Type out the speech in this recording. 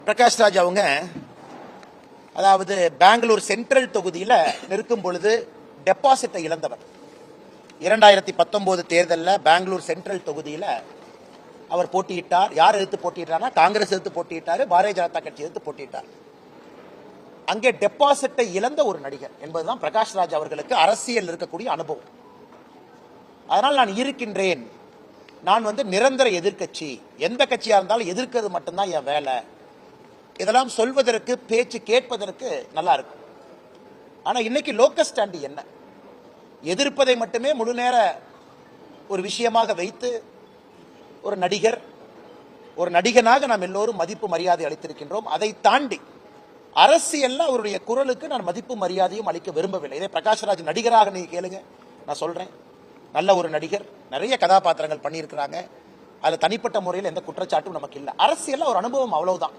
பிரகாஷ் ராஜ் அவங்க அதாவது பெங்களூர் சென்ட்ரல் தொகுதியில் நிற்கும் பொழுது டெபாசிட்டை இழந்தவர். 2019 தேர்தலில் பெங்களூர் சென்ட்ரல் தொகுதியில் அவர் போட்டியிட்டார். யார் எதிர்த்து போட்டியிட்டார்னா காங்கிரஸ் எதிர்த்து போட்டியிட்டார், பாரதிய ஜனதா கட்சி எதிர்த்து போட்டியிட்டார். அங்கே டெபாசிட்டை இழந்த ஒரு நடிகர் என்பதுதான் பிரகாஷ் ராஜ் அவர்களுக்கு அரசியல் இருக்கக்கூடிய அனுபவம். அதனால் நான் இருக்கின்றேன், நான் நிரந்தர எதிர்கட்சி, எந்த கட்சியா இருந்தாலும் எதிர்க்கிறது மட்டும்தான் என் வேலை, இதெல்லாம் சொல்வதற்கு பேச்சு கேட்பதற்கு நல்லா இருக்கும். ஆனா இன்னைக்கு லோக்கல் ஸ்டாண்ட் என்ன, எதிர்ப்பதை மட்டுமே முழு நேர ஒரு விஷயமாக வைத்து ஒரு நடிகர், ஒரு நடிகனாக நாம் எல்லோரும் மதிப்பு மரியாதை அளித்திருக்கின்றோம். அதை தாண்டி அரசியல்ல அவருடைய குரலுக்கு நான் மதிப்பு மரியாதையும் அளிக்க விரும்பவில்லை. இதை பிரகாஷ் ராஜ் நடிகராக நீங்க கேளுங்க, நான் சொல்றேன். நல்ல ஒரு நடிகர், நிறைய கதாபாத்திரங்கள் பண்ணியிருக்கிறாங்க. அது தனிப்பட்ட முறையில் எந்த குற்றச்சாட்டும் நமக்கு இல்லை. அரசியல்ல ஒரு அனுபவம், அவ்வளவுதான்.